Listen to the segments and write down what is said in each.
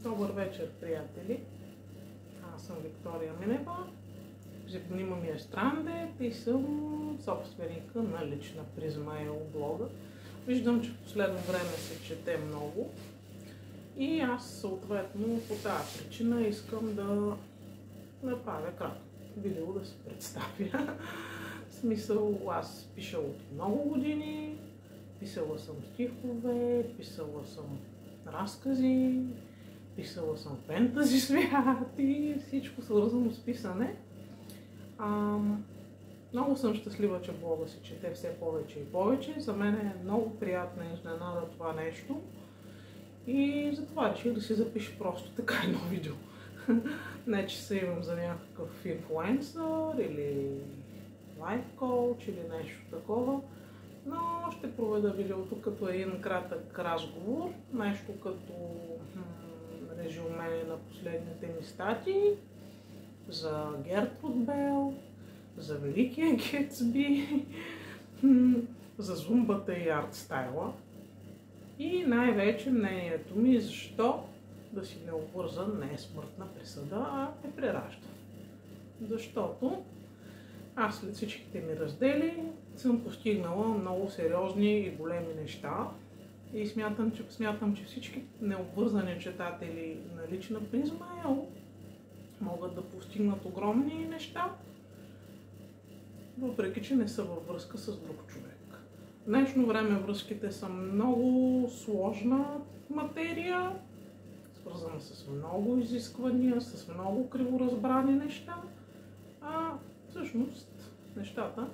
Добър вечер, приятели! Аз съм Виктория Минева, псевдонима ми е Странде и съм собственика на лична призма блога. Виждам, че в последно време се чете много и аз съответно по тази причина искам да направя кратко видео да се представя. В смисъл, аз пиша от много години, писала съм стихове, писала съм разкази, писала съм фентази свят и всичко свързано с писане. Много съм щастлива, че блога се чете все повече и повече. За мен е много приятна изненада това нещо. И затова реших да си запиша просто така едно видео. Не, че се имам за някакъв инфлуенсър или лайф коуч или нещо такова. Но ще проведа видеото като един кратък разговор, нещо като резюме на последните ми статии за Гертруд Бел, за Великия Гетсби, за зумбата и артстайла и най-вече мнението ми защо да си необвързан не е смъртна присъда, а е прераждан. Защото аз след всичките ми раздели съм постигнала много сериозни и големи неща и смятам, че всички необвързани читатели на лична призма могат да постигнат огромни неща, въпреки че не са във връзка с друг човек. В днешно време връзките са много сложна материя, свързана с много изисквания, с много криворазбрани неща, а всъщност нещата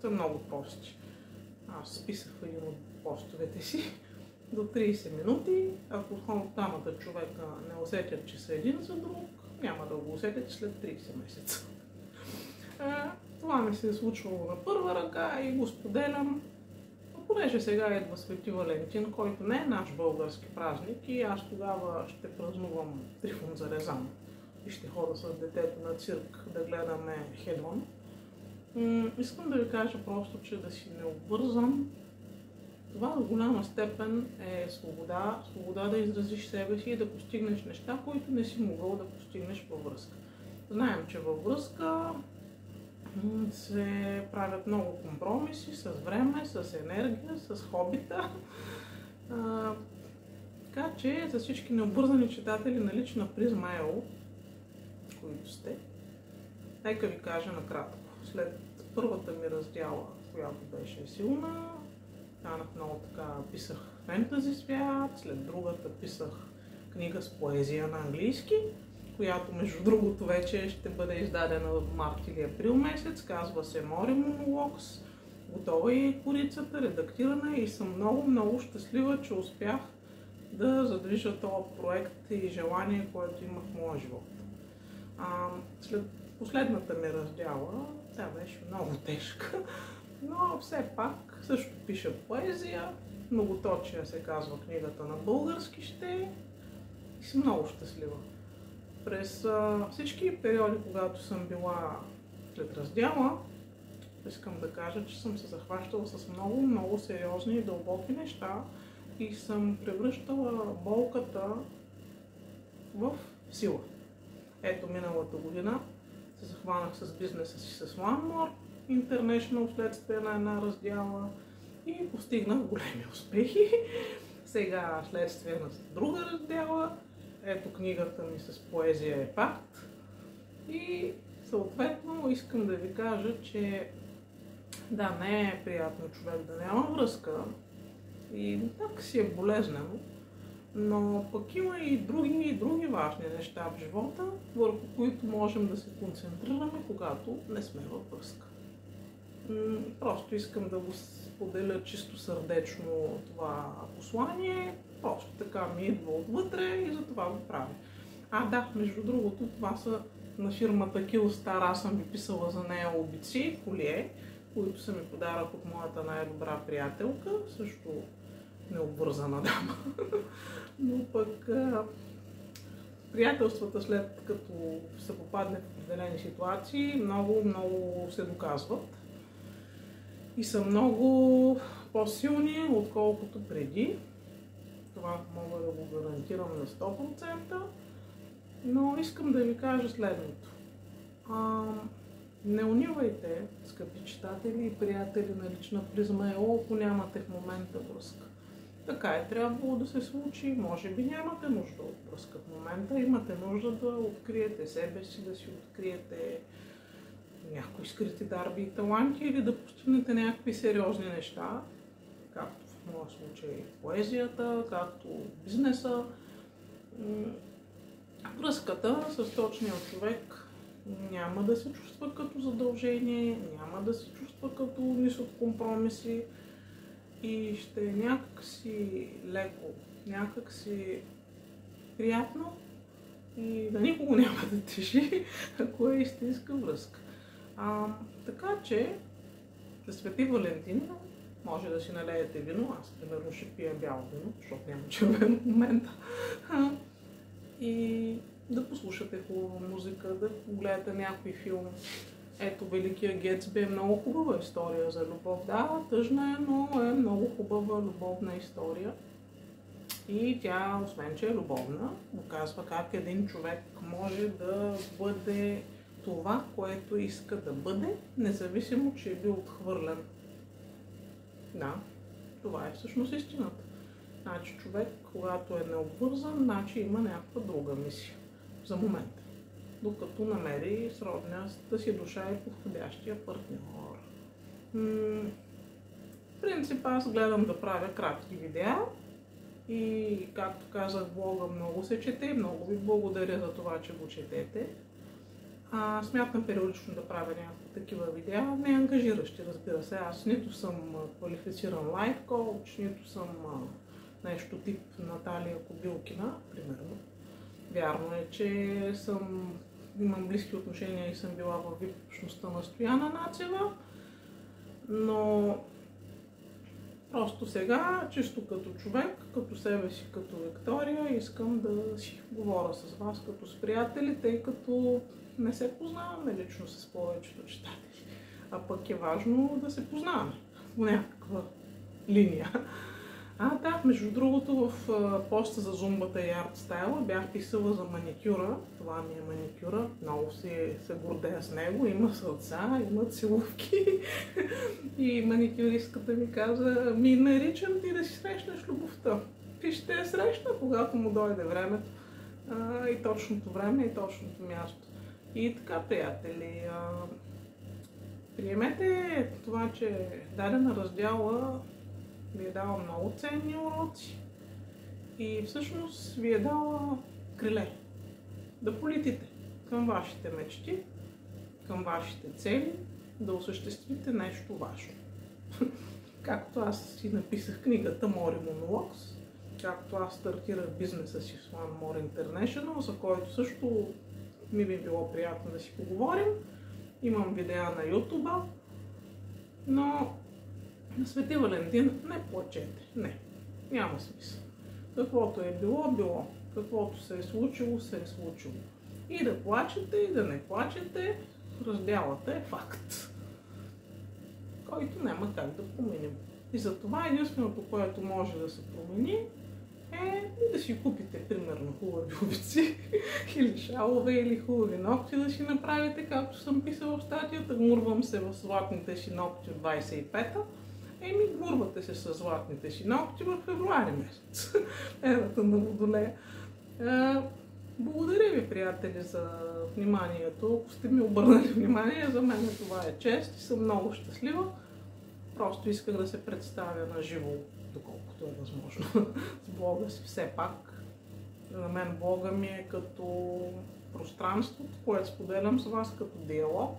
са много прости. Аз писах в един от постовете си до 30 минути. Ако двамата човека не усетят, че са един за друг, няма да го усетят след 30 месеца. Това ми се е случвало на първа ръка и го споделям. Понеже сега идва Свети Валентин, който не е наш български празник и аз тогава ще празнувам Трифон Зарезан и ще хода с детето на цирк да гледаме Хедон. Искам да ви кажа просто, че да си необвързан, това в голяма степен е свобода. Свобода да изразиш себе си и да постигнеш неща, които не си могъл да постигнеш във връзка. Знаем, че във връзка се правят много компромиси с време, с енергия, с хобита. Така че за всички необвързани читатели на лична призма, които сте, нека ви кажа накратко. След първата ми раздяла, която беше силна, станах много така, писах фентази свят, след другата писах книга с поезия на английски, която между другото вече ще бъде издадена в март или април месец, казва се Мори Монологс, готова е корицата, редактирана и съм много щастлива, че успях да задвижа този проект и желание, което имах в моя живот. След последната ми раздяла, тя беше много тежка, но все пак също пиша поезия, многоточия се казва книгата на български ще и съм много щастлива. През всички периоди, когато съм била след раздяла, искам да кажа, че съм се захващала с много сериозни и дълбоки неща и съм превръщала болката в сила. Ето, миналата година се захванах с бизнеса си с One More International вследствие на една раздяла и постигнах големи успехи. Сега вследствие на друга раздяла, ето книгата ми с поезия е факт и съответно искам да ви кажа, че да, не е приятно човек да няма връзка и так си е болезнено, но пък има и други важни неща в живота, върху които можем да се концентрираме, когато не сме във връзка. Просто искам да го споделя чисто сърдечно това послание, просто така ми идва отвътре и затова го правя. Да, между другото, това са на фирмата Killstar, аз съм ви писала за нея обици, колие, които са ми подарък от моята най-добра приятелка, също необвързана дама. Но пък приятелствата, след като се попадне в определени ситуации, много се доказват и са много по-силни, отколкото преди. това мога да го гарантирам на 100%, но искам да ви кажа следното. Не унивайте, скъпи читатели и приятели на лична призма ЕО, ако нямате в момента връзка. Така е трябвало да се случи, може би нямате нужда от връзка в момента, имате нужда да откриете себе си, да си откриете някои скрити дарби и таланти или да постигнете някакви сериозни неща, както в моя случай поезията, както бизнеса. Връзката с точния човек няма да се чувства като задължение, няма да се чувства като низ от компромиси и ще е някакси леко, някакси приятно и да никого няма да тежи, ако е истинска връзка. Така че, за Свети Валентин може да си налеете вино, аз примерно ще пия бяло вино, защото няма червено в момента. И да послушате хубава музика, да погледате някой филм. Ето, Великия Гетсби е много хубава история за любов. Да, тъжна е, но е много хубава любовна история. И тя, освен че е любовна, показва как един човек може да бъде това, което иска да бъде, независимо, че е бил отхвърлен. Да, това е всъщност истината. Значи човек, когато е необвързан, значи има някаква друга мисия за момента, докато намери сродната си душа и подходящия партньор. В принцип аз гледам да правя кратки видеа и, както казах, блога много се чете и много ви благодаря за това, че го четете. Смятам периодично да правя някакви такива видеа, не ангажиращи, разбира се. Аз нито съм квалифициран лайф коуч, нито съм нещо тип Наталия Кобилкина, примерно. Вярно е, че имам близки отношения и съм била във VIP общността на Стояна Нацева, но просто сега, чисто като човек, като себе си, като Виктория, искам да си говоря с вас като с приятели, тъй като не се познаваме лично с повечето читатели, а пък е важно да се познаваме по някаква линия. Да, между другото в поста за зумбата и артстайла бях писала за маникюра. Това ми е маникюра. Много се гордея с него. Има сърца, има целувки. И маникюристката ми каза, наричам ти да си срещнеш любовта. Ти ще я срещна, когато му дойде времето. И точното време, и точното място. И така, приятели, приемете това, че дадена раздяла ви е дала много ценни уроци и всъщност ви е дала криле да полетите към вашите мечти, към вашите цели, да осъществите нещо важно. Както аз си написах книгата Mori Monologues, както аз стартирах бизнеса си с One More International, за който също ми би било приятно да си поговорим. Имам видеа на YouTube, но на Свети Валентин не плачете. Не, няма смисъл. Каквото е било, било. Каквото се е случило, се е случило. И да плачете, и да не плачете, разделата е факт, който няма как да променим. И затова единственото, което може да се промени, е да си купите, примерно, хубави обици или шалове, или хубави ногти да си направите, както съм писала в статията. Гмурвам се в златните си ногти от 25-та. Гмурвате се с златните си ногти в февруари месец. Ерата на Водолея. Благодаря ви, приятели, за вниманието. Ако сте ми обърнали внимание, за мен това е чест и съм много щастлива. Просто исках да се представя на живо, доколкото е възможно, с блога си. Все пак, за мен блога ми е като пространство, което споделям с вас като диалог.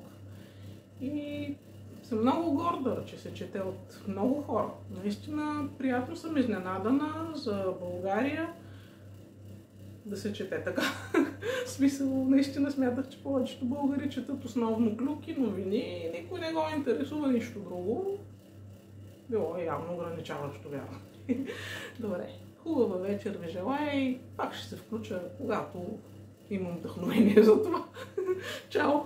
И съм много горда, че се чете от много хора. Наистина приятно съм изненадана за България да се чете така. В смисъл, наистина смятах, че повечето българи четат основно клюки, новини и никой не го интересува нищо друго. Било е явно ограничаващо, вярно. Добре, хубава вечер ви желая и пак ще се включа, когато имам вдъхновение за това. Чао!